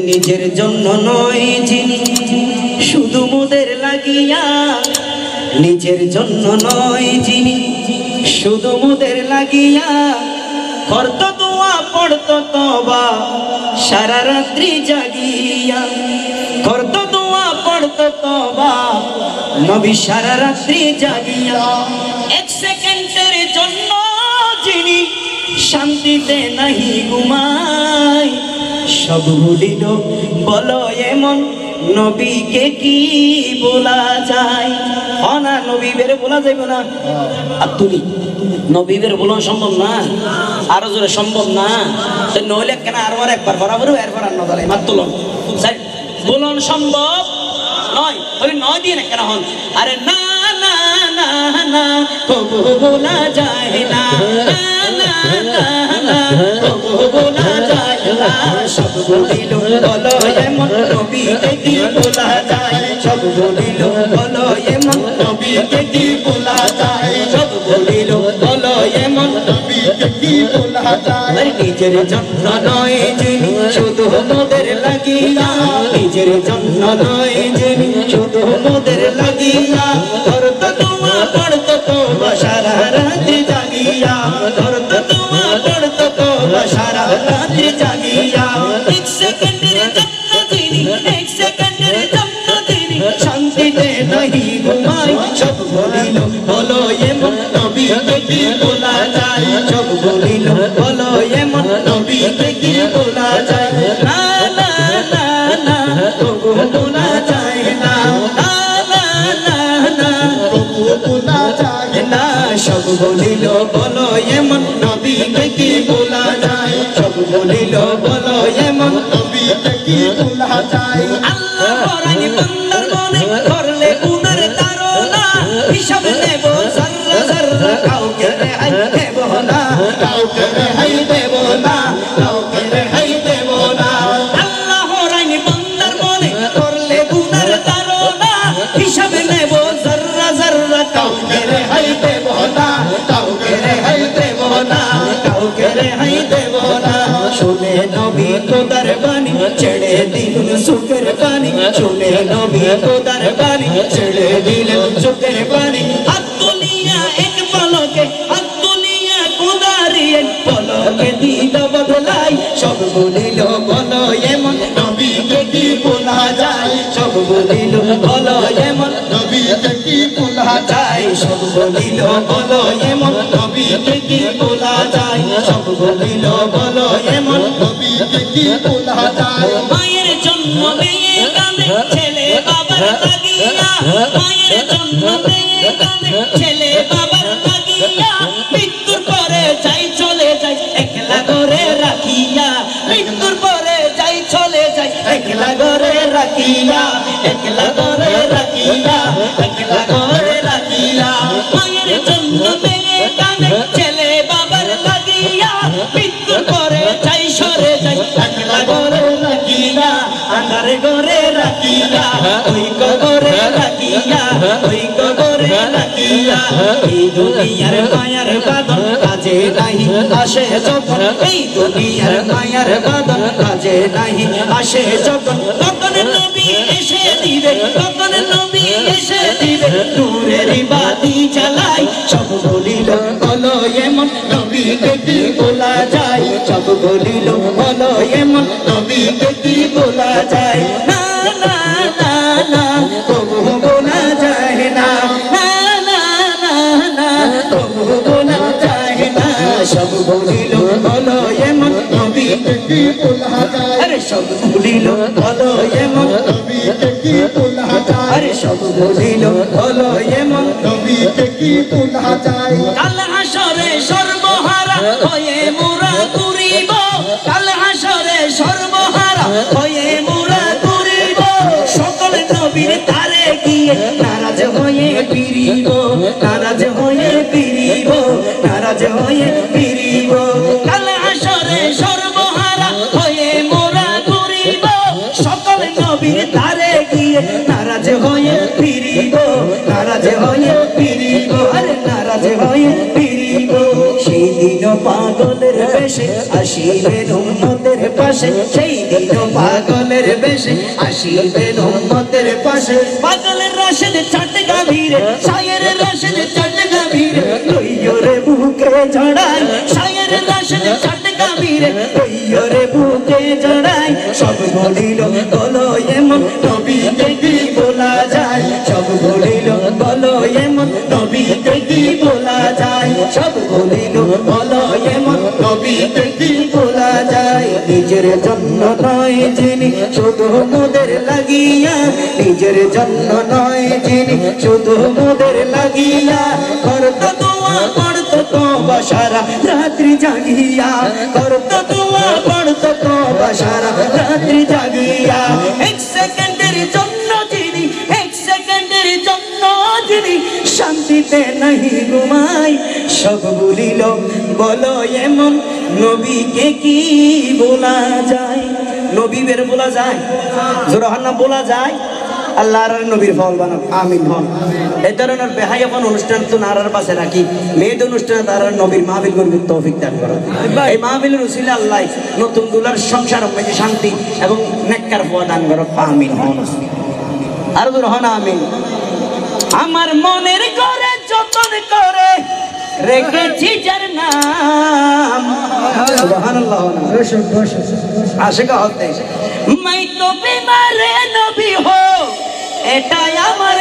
নিজের জন্য নয় যিনি শুধু মোদের লাগিয়া, নিজের জন্য নয় যিনি শুধু মোদের লাগিয়া, করত দোয়া পড়ত তওবা সারা রাত্রি জাগিয়া, করত দোয়া পড়ত তওবা নবী সারা রাত্রি জাগিয়া। এক সেকেন্ডের জন্য যিনি শান্তিতে নাহি ঘুমায়, সব ভুলিল বলো এমন নবীকে কি বলা যায়? না নবী বেরে বলা যাইবে না। আর তুমি নবী বের বলা সম্ভব না, আরো জোরে সম্ভব না। নইলে কেন আরো একবার বরাবর এরপর আর নজরে মাত্র বলন সম্ভব নয়, তবে নয় দিয়ে না কেন হন? আরে না না না না কবু বলা যায় না, না না না কবু বলা যায় না। সব বলিল বলো এমন নবীকে কি বলা যায়? সব বলিল বলো এমন নবীকে কি বলা যায়? সব বলিল বলো এমন নবীকে কি বলা যায়? নিজের জন্য নয় যিনি শুধু মোদের লাগিয়া, নিজের জন্য নয় যিনি শুধু মোদের লাগিয়া, করত দোয়া পড়ত তওবা সারা রাত্রি জাগিয়া, করত দোয়া পড়ত তওবা সারা রাত্রি জাগিয়া। এক সেকেন্ডের জন্য যিনি, এক সেকেন্ডের জন্য যিনি শান্তিতে নাহি ঘুমায়, সব বলিল বলো এমন নবীকে কি বলা যায়? সব বলিল বলো এমন নবীকে কি বলা যায়? না না না না তবু বলা যায় না, না না না না তবু বলা যায় না। সব বলিল বলো এমন নবীকে কি বলা যায়? সব বলিল বলো এমন নবীকে কি বলা যায়? আল্লাহ পরাই বান্দার মনে করলে গুনার তাড়না, হিসাব নেব জাররা জাররা, কাউকে রেহাই দেব না, কাউকে রেহাই দেব না, কাউকে রেহাই দেব না। আল্লাহ পরাই বান্দার মনে করলে গুনার তাড়না, হিসাব নেব জাররা জাররা, কাউকে রেহাই দেব না, কাউকে রেহাই দেব না, কাউকে রেহাই দেব না। শুনে নবী খোদার বাণী ছেড়ে দিলেন সুখের পানি, শুনে নবী খোদার বাণী ছেড়ে দিলেন সুখের পানি। হাত দুনিয়া এক পলকে, হাত দুনিয়া খোদারি এক পলকে দিল বদলাই, সব বলিল বলো এমন নবীকে কি বলা যায়? সব বলিল বলো এমন নবীকে কি বলা যায়? সব বলিল বলো এমন নবীকে কি বলা যায়? সব বলিল বলো এমন নবীকে কি বলা যায়? মায়ের জন্য মেয়ে কাঁদে, ছেলে বাবার লাগিয়া, মায়ের জন্য মেয়ে কাঁদে, ছেলে বাবার লাগিয়া, মৃত্যুর পরে যাই চলে যাই একলা করে রাখিয়া, মৃত্যুর পরে যাই চলে যাই একলা করে রাখিয়া, একলা করে রাখিয়া, একলা করে রাখিয়া। মায়ের জন্য মেয়ে কাঁদে, ছেলে বাবার লাগিয়া, মৃত্যুর পরে যাই সরে যাই একলা করে রাখিয়া, আন্ধারে করে রাখিয়া, ওই কবরে রাখিয়া, ওই কবরে রাখিয়া। এই দুনিয়ার মায়ার বাঁধন কাজে নাহি আসে যখন, এই দুনিয়ার মায়ার বাঁধন কাজে নাহি আসে যখন, তখন নবী এসে দিবে, তখন নবী এসে দিবে নূরের বাতি জ্বালাই। সব বলিল বলো এমন নবীকে কি বলা যায়? সব বলিল বলো এমন নবীকে কি বলা যায়? না না না না তবু বলা যায় না, না না না না তবু বলা যায় না। সব বলিল বলো এমন নবীকে কি বলা যায়? আরে সব বলিল বলো এমন নবীকে কি বলা যায়? আরে সব বলিল বলো এমন নবীকে কি বলা যায়? কাল হাসরে সর্বহারা হয়ে মোরা ঘুরিব, কাল হাসরে সর্বহারা হয়ে মোরা ঘুরিব, সকল নবীর তারে গিয়ে নারাজ হয়ে ফিরিব, নারাজ হয়ে ফিরিব, নারাজ হয়ে ফিরিব। কাল হাসরে সর্বহারা হয়ে মোরা ঘুরিব, সকল নবীর তারে গিয়ে নারাজ হয়ে ফিরিব, নারাজ হয়ে ফিরিব, আরে নারাজ হয়ে ফিরিব। সেই পাগলের বেশে আসিবেন উম্মতের পাশে, সেই দিন পাগলের বেশে আসিবেন উম্মতের পাশে। পাগলের রাশেদ চাটে গাভীরে, শায়ের রাশেদ চাটে গাভীরে, লইয়রে বুকে জড়াই, শায়ের রাশেদ চাটে গাভীরে, লইয়রে বুকে জড়াই। সব বলিল বলো এমন নবীকে কি বলা যায়, সব বলিল বলো এমন নবীকে কি বলা যায়, সব বলিল বলো এমন নবীকে কি বলা যায়। নিজের জন্য নয় যিনি শুধু মোদের লাগিয়া, নিজের জন্য নয় যিনি শুধু মোদের লাগিয়া, করতো দোয়া পড়তো তওবা সারা রাত্রি জাগিয়া, করতো দোয়া পড়তো তওবা সারা রাত্রি জাগিয়া। এক সেকেন্ডের জন্য যিনি, এক সেকেন্ডের জন্য যিনি শান্তিতে নাহি ঘুমাই, সব বলিল বলো এমন নবীকে কি বলা যায়। নবী বের বলা যায়, জোরাহান্না বলা যায়। আল্লাহর নবীর ফল বানাব, আমিন হন। এই ধরনের বেহায়াপন অনুষ্ঠান তো নারার পাশে রাখি, মেয়েদের অনুষ্ঠানে তারা নবীর মাহফিল করবে তৌফিক দান করো। এই মাহফিলের উসিলা আল্লাহ নতুন দুলার সংসার মধ্যে শান্তি এবং নেককার ফল দান করো, আমিন হন। আর দূর হন আমিন। আমার মনের করে যতন করে রেখেছি যার নাম, সুবহানাল্লাহ। আশিকা হতে মাই তো বিমারে নবী হো, এটাই আমার